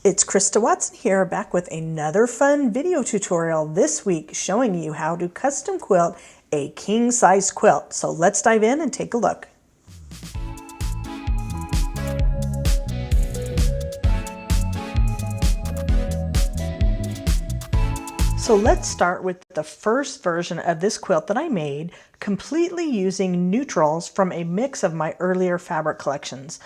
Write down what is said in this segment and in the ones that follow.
It's Christa Watson here, back with another fun video tutorial this week showing you how to custom quilt a king size quilt. So let's dive in and take a look. So let's start with the first version of this quilt that I made, completely using neutrals from a mix of my earlier fabric collections.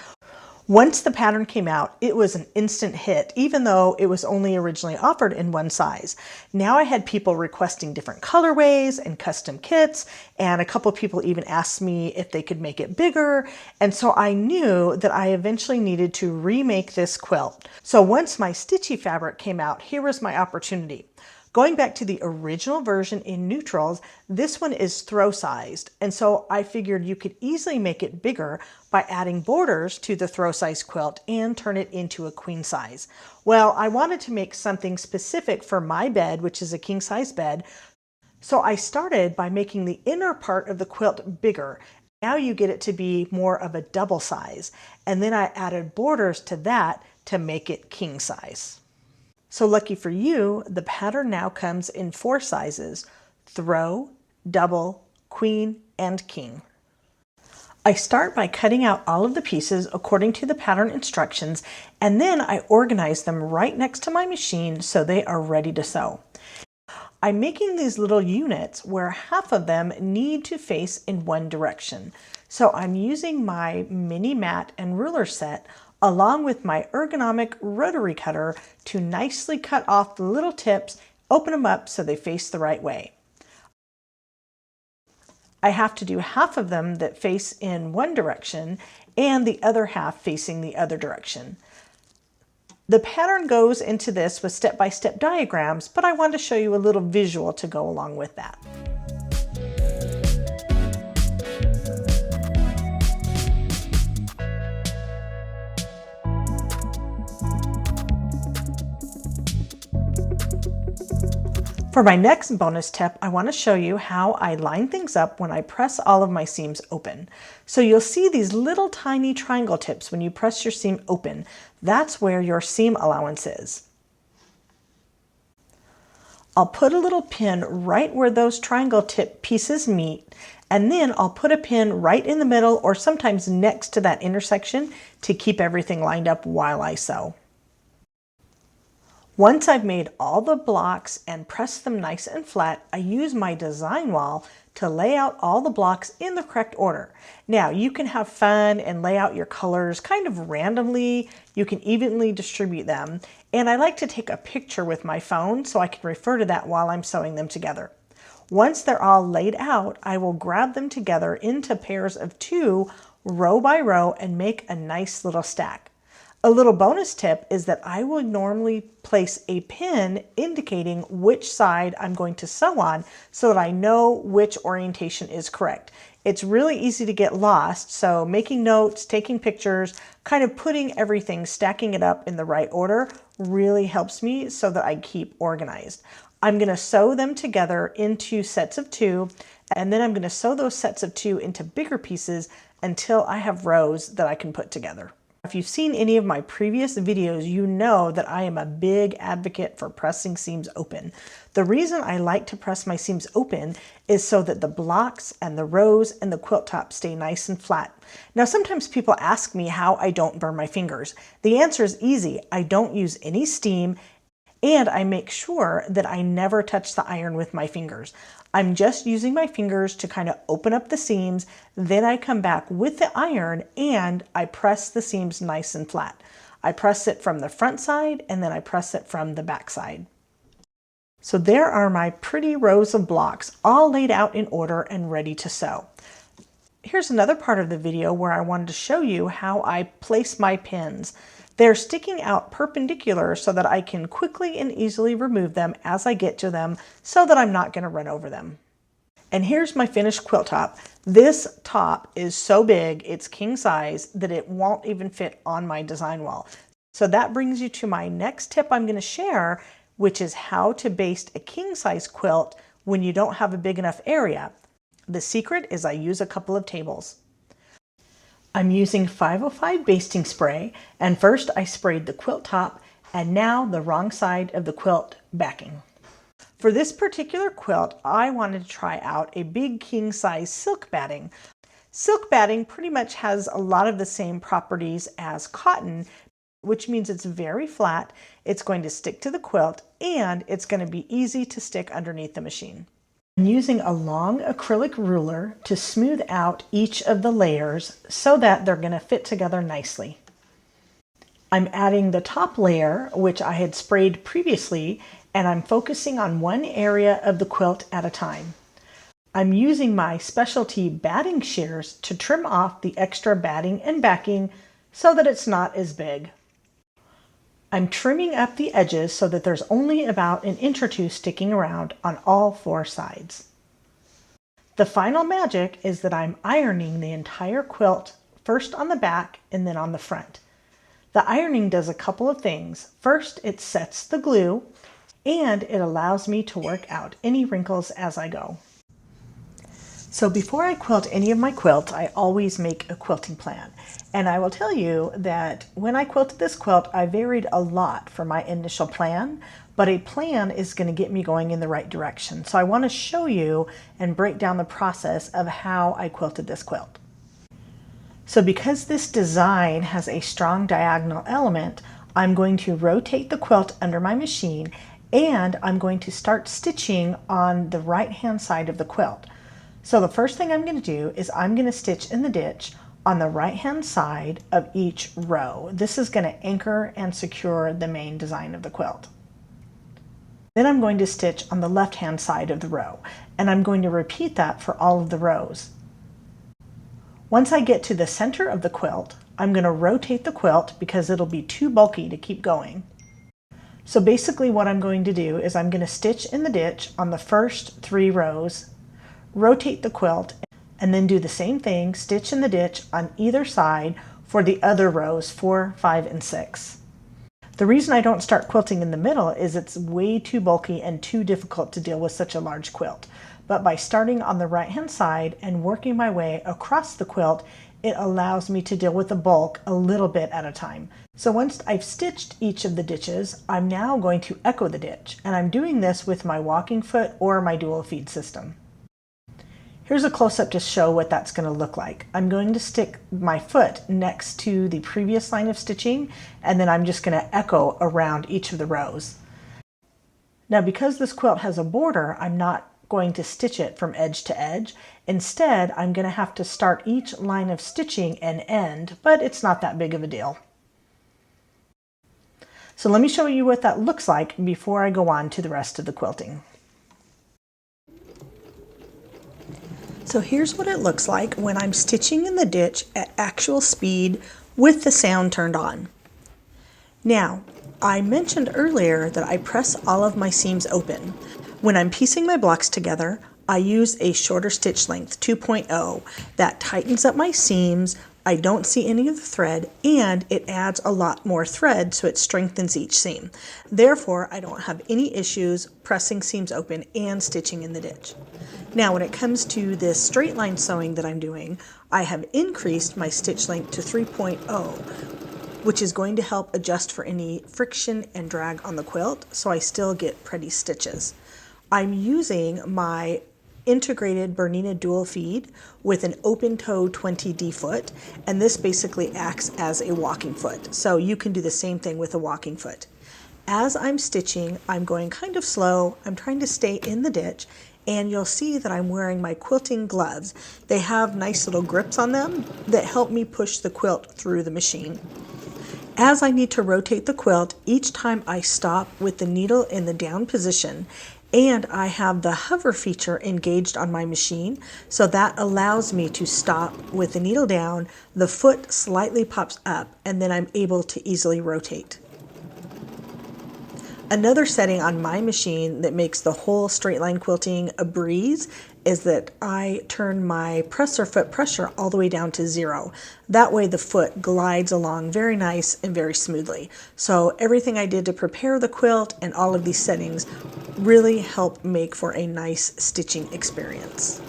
Once the pattern came out, it was an instant hit, even though it was only originally offered in one size. Now I had people requesting different colorways and custom kits, and a couple of people even asked me if they could make it bigger, and so I knew that I eventually needed to remake this quilt. So once My Stitchy Fabric came out, here was my opportunity. Going back to the original version in neutrals, this one is throw sized, and so I figured you could easily make it bigger by adding borders to the throw size quilt and turn it into a queen size. Well, I wanted to make something specific for my bed, which is a king size bed, so I started by making the inner part of the quilt bigger. Now you get it to be more of a double size, and then I added borders to that to make it king size. So lucky for you, the pattern now comes in 4 sizes: throw, double, queen, and king. I start by cutting out all of the pieces according to the pattern instructions, and then I organize them right next to my machine so they are ready to sew. I'm making these little units where half of them need to face in one direction. So I'm using my mini mat and ruler set along with my ergonomic rotary cutter to nicely cut off the little tips, open them up so they face the right way. I have to do half of them that face in one direction and the other half facing the other direction. The pattern goes into this with step-by-step diagrams, but I wanted to show you a little visual to go along with that. For my next bonus tip, I want to show you how I line things up when I press all of my seams open. So you'll see these little tiny triangle tips when you press your seam open. That's where your seam allowance is. I'll put a little pin right where those triangle tip pieces meet, and then I'll put a pin right in the middle or sometimes next to that intersection to keep everything lined up while I sew. Once I've made all the blocks and pressed them nice and flat, I use my design wall to lay out all the blocks in the correct order. Now, you can have fun and lay out your colors kind of randomly. You can evenly distribute them. And I like to take a picture with my phone so I can refer to that while I'm sewing them together. Once they're all laid out, I will grab them together into pairs of 2, row by row, and make a nice little stack. A little bonus tip is that I will normally place a pin indicating which side I'm going to sew on so that I know which orientation is correct. It's really easy to get lost, so making notes, taking pictures, kind of putting everything, stacking it up in the right order really helps me so that I keep organized. I'm going to sew them together into sets of 2, and then I'm going to sew those sets of 2 into bigger pieces until I have rows that I can put together. If you've seen any of my previous videos, you know that I am a big advocate for pressing seams open. The reason I like to press my seams open is so that the blocks and the rows and the quilt top stay nice and flat. Now, sometimes people ask me how I don't burn my fingers. The answer is easy. I don't use any steam, and I make sure that I never touch the iron with my fingers. I'm just using my fingers to kind of open up the seams, then I come back with the iron and I press the seams nice and flat. I press it from the front side and then I press it from the back side. So there are my pretty rows of blocks all laid out in order and ready to sew. Here's another part of the video where I wanted to show you how I place my pins. They're sticking out perpendicular so that I can quickly and easily remove them as I get to them so that I'm not going to run over them. And here's my finished quilt top. This top is so big, it's king size, that it won't even fit on my design wall. So that brings you to my next tip I'm going to share, which is how to baste a king size quilt when you don't have a big enough area. The secret is I use a couple of tables. I'm using 505 basting spray, and first I sprayed the quilt top And now the wrong side of the quilt backing. For this particular quilt, I wanted to try out a big king size silk batting. Silk batting pretty much has a lot of the same properties as cotton, which means it's very flat, it's going to stick to the quilt, and it's going to be easy to stick underneath the machine. I'm using a long acrylic ruler to smooth out each of the layers so that they're going to fit together nicely. I'm adding the top layer, which I had sprayed previously, and I'm focusing on one area of the quilt at a time. I'm using my specialty batting shears to trim off the extra batting and backing so that it's not as big. I'm trimming up the edges so that there's only about an inch or two sticking around on all four sides. The final magic is that I'm ironing the entire quilt, first on the back and then on the front. The ironing does a couple of things. First, it sets the glue, and it allows me to work out any wrinkles as I go. So before I quilt any of my quilts, I always make a quilting plan. And I will tell you that when I quilted this quilt, I varied a lot from my initial plan, but a plan is going to get me going in the right direction. So I want to show you and break down the process of how I quilted this quilt. So because this design has a strong diagonal element, I'm going to rotate the quilt under my machine, and I'm going to start stitching on the right-hand side of the quilt. So the first thing I'm going to do is I'm going to stitch in the ditch on the right-hand side of each row. This is going to anchor and secure the main design of the quilt. Then I'm going to stitch on the left-hand side of the row, and I'm going to repeat that for all of the rows. Once I get to the center of the quilt, I'm going to rotate the quilt because it'll be too bulky to keep going. So basically what I'm going to do is I'm going to stitch in the ditch on the first 3 rows, rotate the quilt, and then do the same thing, stitch in the ditch on either side for the other rows 4, 5, and 6. The reason I don't start quilting in the middle is it's way too bulky and too difficult to deal with such a large quilt. But by starting on the right hand side and working my way across the quilt, it allows me to deal with the bulk a little bit at a time. So once I've stitched each of the ditches, I'm now going to echo the ditch, and I'm doing this with my walking foot or my dual feed system. Here's a close-up to show what that's going to look like. I'm going to stick my foot next to the previous line of stitching, and then I'm just going to echo around each of the rows. Now because this quilt has a border, I'm not going to stitch it from edge to edge. Instead, I'm going to have to start each line of stitching and end, but it's not that big of a deal. So let me show you what that looks like before I go on to the rest of the quilting. So here's what it looks like when I'm stitching in the ditch at actual speed with the sound turned on. Now, I mentioned earlier that I press all of my seams open. When I'm piecing my blocks together, I use a shorter stitch length, 2.0, that tightens up my seams. I don't see any of the thread, and it adds a lot more thread, so it strengthens each seam. Therefore, I don't have any issues pressing seams open and stitching in the ditch. Now, when it comes to this straight line sewing that I'm doing, I have increased my stitch length to 3.0, which is going to help adjust for any friction and drag on the quilt, so I still get pretty stitches. I'm using my integrated Bernina dual feed with an open toe 20D foot, and this basically acts as a walking foot. So you can do the same thing with a walking foot. As I'm stitching, I'm going kind of slow. I'm trying to stay in the ditch, and you'll see that I'm wearing my quilting gloves. They have nice little grips on them that help me push the quilt through the machine. As I need to rotate the quilt, each time I stop with the needle in the down position, and I have the hover feature engaged on my machine, so that allows me to stop with the needle down, the foot slightly pops up, and then I'm able to easily rotate. Another setting on my machine that makes the whole straight line quilting a breeze is that I turn my presser foot pressure all the way down to 0. That way the foot glides along very nice and very smoothly. So everything I did to prepare the quilt and all of these settings really help make for a nice stitching experience.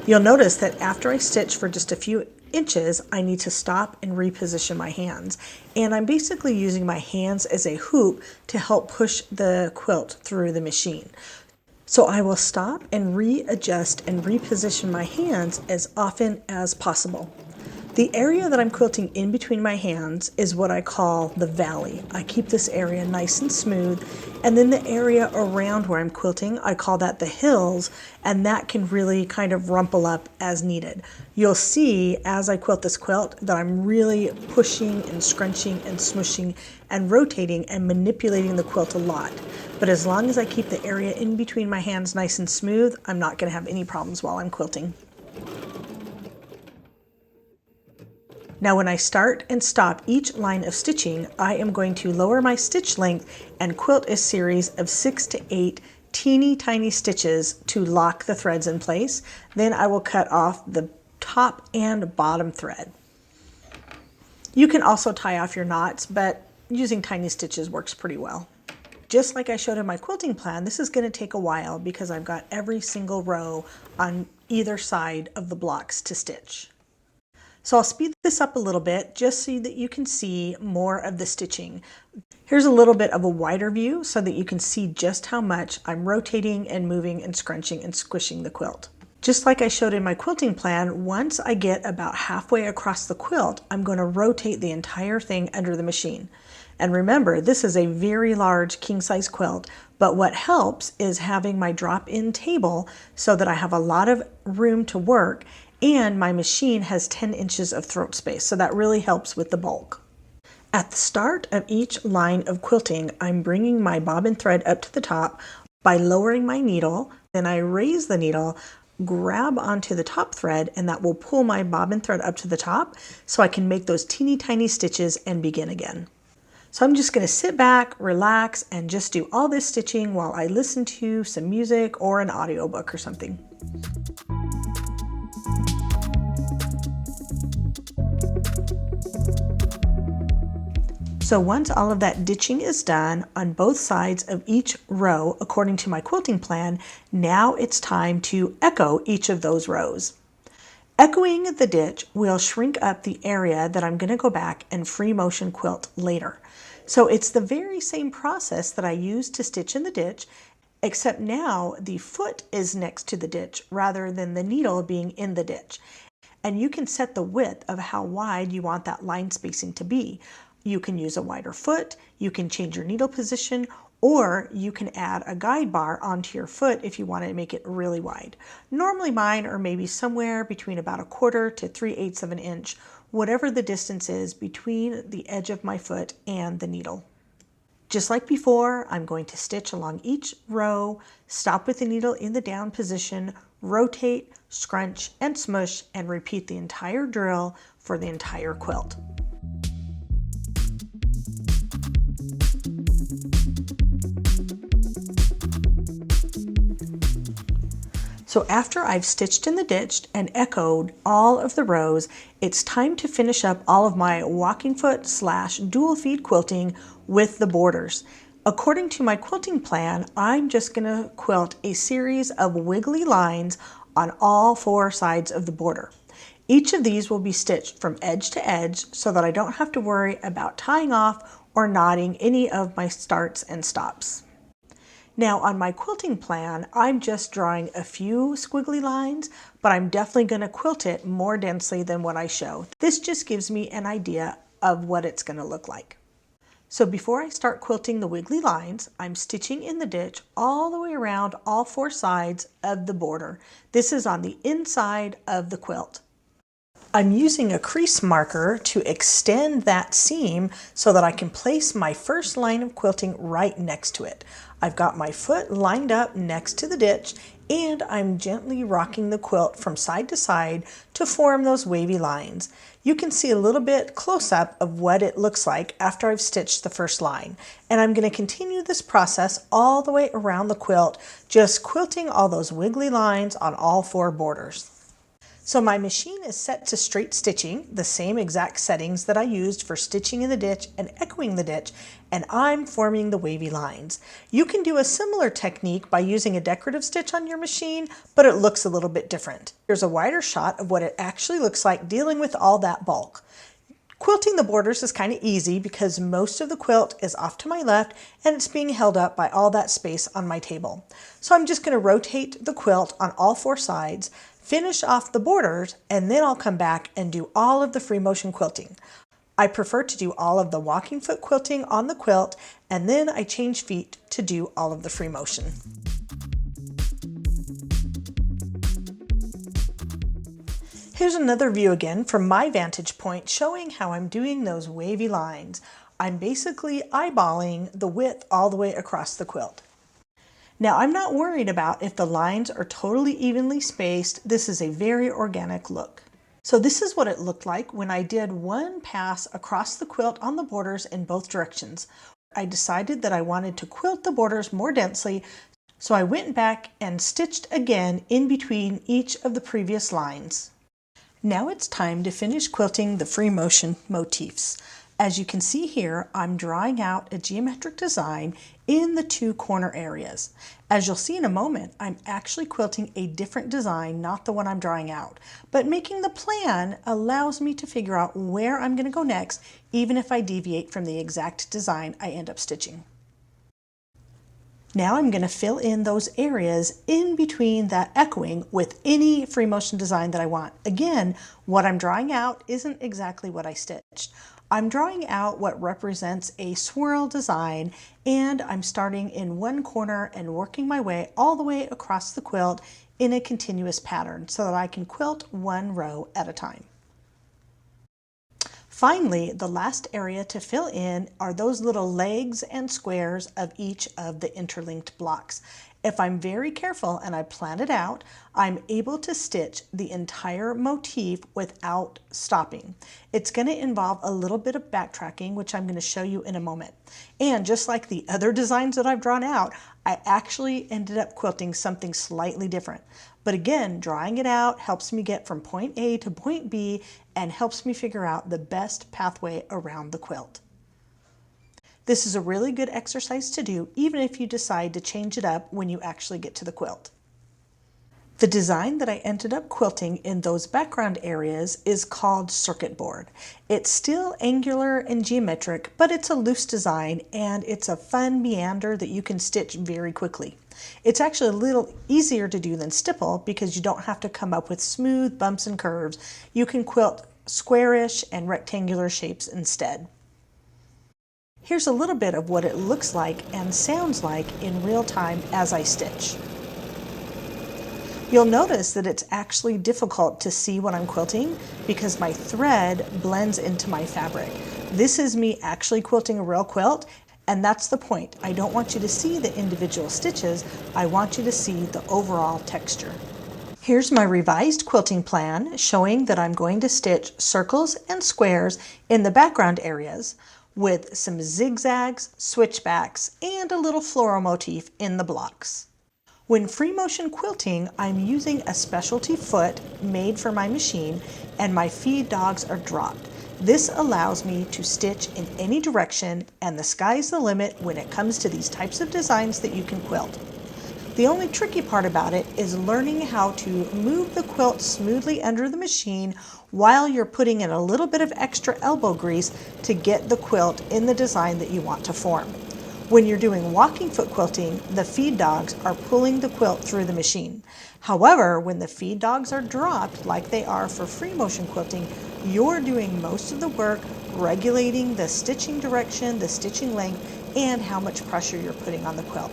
You'll notice that after I stitch for just a few inches, I need to stop and reposition my hands. And I'm basically using my hands as a hoop to help push the quilt through the machine. So I will stop and readjust and reposition my hands as often as possible. The area that I'm quilting in between my hands is what I call the valley. I keep this area nice and smooth, and then the area around where I'm quilting, I call that the hills, and that can really kind of rumple up as needed. You'll see as I quilt this quilt that I'm really pushing and scrunching and smushing and rotating and manipulating the quilt a lot. But as long as I keep the area in between my hands nice and smooth, I'm not going to have any problems while I'm quilting. Now when I start and stop each line of stitching, I am going to lower my stitch length and quilt a series of 6 to 8 teeny tiny stitches to lock the threads in place. Then I will cut off the top and bottom thread. You can also tie off your knots, but using tiny stitches works pretty well. Just like I showed in my quilting plan, this is going to take a while because I've got every single row on either side of the blocks to stitch. So I'll speed this up a little bit just so that you can see more of the stitching. Here's a little bit of a wider view so that you can see just how much I'm rotating and moving and scrunching and squishing the quilt. Just like I showed in my quilting plan, once I get about halfway across the quilt, I'm going to rotate the entire thing under the machine. And remember, this is a very large king-size quilt, but what helps is having my drop-in table so that I have a lot of room to work, and my machine has 10 inches of throat space, so that really helps with the bulk. At the start of each line of quilting, I'm bringing my bobbin thread up to the top by lowering my needle. Then I raise the needle, grab onto the top thread, and that will pull my bobbin thread up to the top so I can make those teeny tiny stitches and begin again. So I'm just going to sit back, relax, and just do all this stitching while I listen to some music or an audiobook or something. So once all of that ditching is done on both sides of each row, according to my quilting plan, now it's time to echo each of those rows. Echoing the ditch will shrink up the area that I'm going to go back and free motion quilt later. So it's the very same process that I used to stitch in the ditch, except now the foot is next to the ditch rather than the needle being in the ditch. And you can set the width of how wide you want that line spacing to be. You can use a wider foot, you can change your needle position, or you can add a guide bar onto your foot if you want to make it really wide. Normally mine are maybe somewhere between about 1/4 to 3/8 of an inch, whatever the distance is between the edge of my foot and the needle. Just like before, I'm going to stitch along each row, stop with the needle in the down position, rotate, scrunch, and smush, and repeat the entire drill for the entire quilt. So after I've stitched in the ditch and echoed all of the rows, it's time to finish up all of my walking foot / dual feed quilting with the borders. According to my quilting plan, I'm just going to quilt a series of wiggly lines on all 4 sides of the border. Each of these will be stitched from edge to edge so that I don't have to worry about tying off or knotting any of my starts and stops. Now on my quilting plan, I'm just drawing a few squiggly lines, but I'm definitely going to quilt it more densely than what I show. This just gives me an idea of what it's going to look like. So before I start quilting the wiggly lines, I'm stitching in the ditch all the way around all 4 sides of the border. This is on the inside of the quilt. I'm using a crease marker to extend that seam so that I can place my first line of quilting right next to it. I've got my foot lined up next to the ditch, and I'm gently rocking the quilt from side to side to form those wavy lines. You can see a little bit close up of what it looks like after I've stitched the first line. And I'm going to continue this process all the way around the quilt, just quilting all those wiggly lines on all 4 borders. So my machine is set to straight stitching, the same exact settings that I used for stitching in the ditch and echoing the ditch, and I'm forming the wavy lines. You can do a similar technique by using a decorative stitch on your machine, but it looks a little bit different. Here's a wider shot of what it actually looks like dealing with all that bulk. Quilting the borders is kind of easy because most of the quilt is off to my left and it's being held up by all that space on my table. So I'm just going to rotate the quilt on all four sides, finish off the borders, and then I'll come back and do all of the free motion quilting. I prefer to do all of the walking foot quilting on the quilt, and then I change feet to do all of the free motion. Here's another view again from my vantage point showing how I'm doing those wavy lines. I'm basically eyeballing the width all the way across the quilt. Now I'm not worried about if the lines are totally evenly spaced. This is a very organic look. So this is what it looked like when I did one pass across the quilt on the borders in both directions. I decided that I wanted to quilt the borders more densely, so I went back and stitched again in between each of the previous lines. Now it's time to finish quilting the free motion motifs. As you can see here, I'm drawing out a geometric design in the two corner areas. As you'll see in a moment, I'm actually quilting a different design, not the one I'm drawing out. But making the plan allows me to figure out where I'm going to go next, even if I deviate from the exact design I end up stitching. Now I'm going to fill in those areas in between that echoing with any free motion design that I want. Again, what I'm drawing out isn't exactly what I stitched. I'm drawing out what represents a swirl design, and I'm starting in one corner and working my way all the way across the quilt in a continuous pattern so that I can quilt one row at a time. Finally, the last area to fill in are those little legs and squares of each of the interlinked blocks. If I'm very careful and I plan it out, I'm able to stitch the entire motif without stopping. It's going to involve a little bit of backtracking, which I'm going to show you in a moment. And just like the other designs that I've drawn out, I actually ended up quilting something slightly different. But again, drawing it out helps me get from point A to point B and helps me figure out the best pathway around the quilt. This is a really good exercise to do, even if you decide to change it up when you actually get to the quilt. The design that I ended up quilting in those background areas is called circuit board. It's still angular and geometric, but it's a loose design and it's a fun meander that you can stitch very quickly. It's actually a little easier to do than stipple because you don't have to come up with smooth bumps and curves. You can quilt squarish and rectangular shapes instead. Here's a little bit of what it looks like and sounds like in real time as I stitch. You'll notice that it's actually difficult to see what I'm quilting because my thread blends into my fabric. This is me actually quilting a real quilt, and that's the point. I don't want you to see the individual stitches, I want you to see the overall texture. Here's my revised quilting plan showing that I'm going to stitch circles and squares in the background areas with some zigzags, switchbacks, and a little floral motif in the blocks. When free motion quilting, I'm using a specialty foot made for my machine and my feed dogs are dropped. This allows me to stitch in any direction and the sky's the limit when it comes to these types of designs that you can quilt. The only tricky part about it is learning how to move the quilt smoothly under the machine while you're putting in a little bit of extra elbow grease to get the quilt in the design that you want to form. When you're doing walking foot quilting, the feed dogs are pulling the quilt through the machine. However, when the feed dogs are dropped, like they are for free motion quilting, you're doing most of the work regulating the stitching direction, the stitching length, and how much pressure you're putting on the quilt.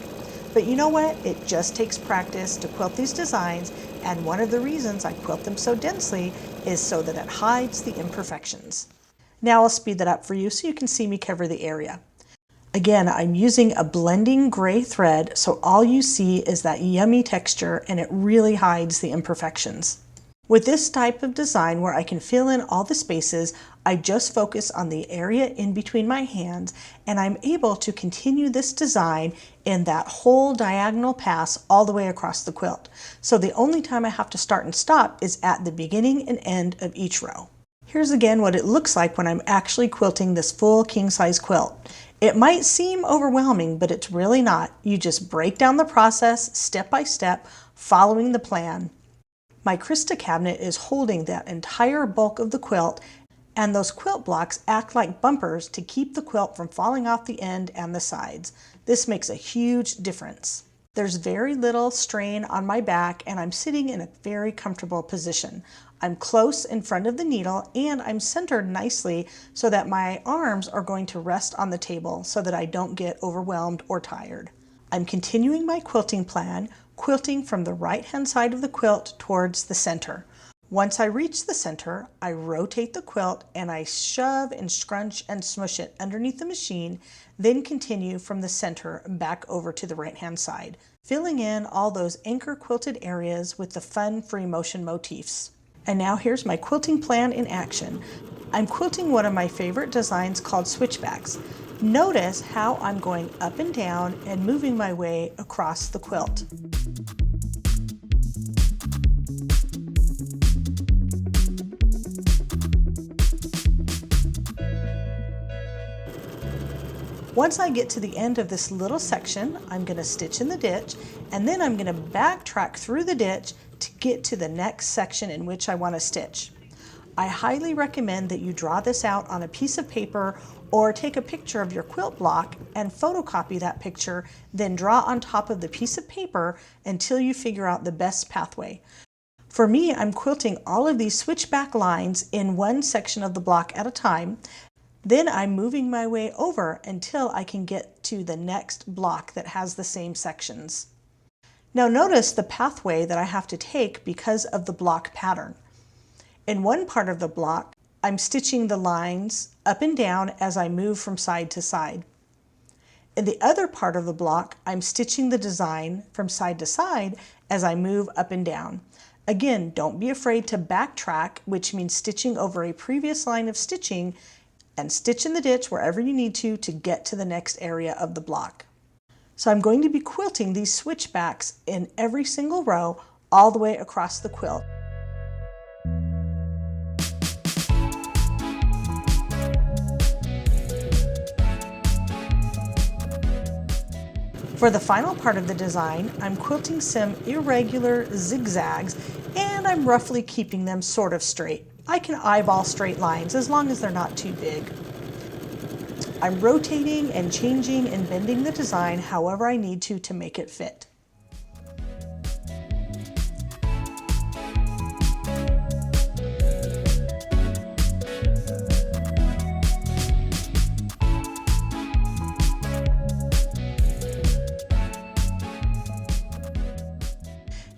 But you know what? It just takes practice to quilt these designs, and one of the reasons I quilt them so densely is so that it hides the imperfections. Now I'll speed that up for you so you can see me cover the area. Again, I'm using a blending gray thread, so all you see is that yummy texture and it really hides the imperfections. With this type of design where I can fill in all the spaces, I just focus on the area in between my hands, and I'm able to continue this design in that whole diagonal pass all the way across the quilt. So the only time I have to start and stop is at the beginning and end of each row. Here's again what it looks like when I'm actually quilting this full king-size quilt. It might seem overwhelming, but it's really not. You just break down the process step by step, following the plan. My Christa cabinet is holding that entire bulk of the quilt, and those quilt blocks act like bumpers to keep the quilt from falling off the end and the sides. This makes a huge difference. There's very little strain on my back, and I'm sitting in a very comfortable position. I'm close in front of the needle, and I'm centered nicely so that my arms are going to rest on the table so that I don't get overwhelmed or tired. I'm continuing my quilting plan, quilting from the right-hand side of the quilt towards the center. Once I reach the center, I rotate the quilt and I shove and scrunch and smush it underneath the machine, then continue from the center back over to the right-hand side, filling in all those anchor quilted areas with the fun free motion motifs. And now here's my quilting plan in action. I'm quilting one of my favorite designs called Switchbacks. Notice how I'm going up and down and moving my way across the quilt. Once I get to the end of this little section, I'm going to stitch in the ditch, and then I'm going to backtrack through the ditch to get to the next section in which I want to stitch. I highly recommend that you draw this out on a piece of paper or take a picture of your quilt block and photocopy that picture, then draw on top of the piece of paper until you figure out the best pathway. For me, I'm quilting all of these switchback lines in one section of the block at a time. Then I'm moving my way over until I can get to the next block that has the same sections. Now notice the pathway that I have to take because of the block pattern. In one part of the block, I'm stitching the lines up and down as I move from side to side. In the other part of the block, I'm stitching the design from side to side as I move up and down. Again, don't be afraid to backtrack, which means stitching over a previous line of stitching, and stitch in the ditch wherever you need to get to the next area of the block. So I'm going to be quilting these switchbacks in every single row all the way across the quilt. For the final part of the design, I'm quilting some irregular zigzags, and I'm roughly keeping them sort of straight. I can eyeball straight lines as long as they're not too big. I'm rotating and changing and bending the design however I need to make it fit.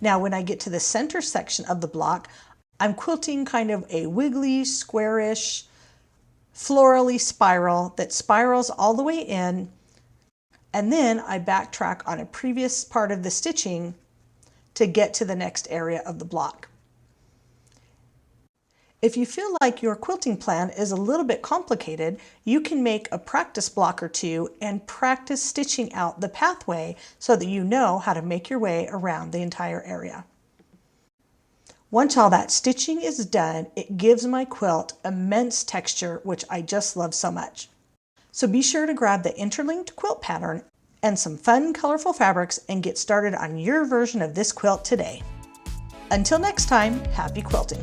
Now when I get to the center section of the block, I'm quilting kind of a wiggly, squarish, florally spiral that spirals all the way in, and then I backtrack on a previous part of the stitching to get to the next area of the block. If you feel like your quilting plan is a little bit complicated, you can make a practice block or two and practice stitching out the pathway so that you know how to make your way around the entire area. Once all that stitching is done, it gives my quilt immense texture, which I just love so much. So be sure to grab the interlinked quilt pattern and some fun, colorful fabrics and get started on your version of this quilt today. Until next time, happy quilting!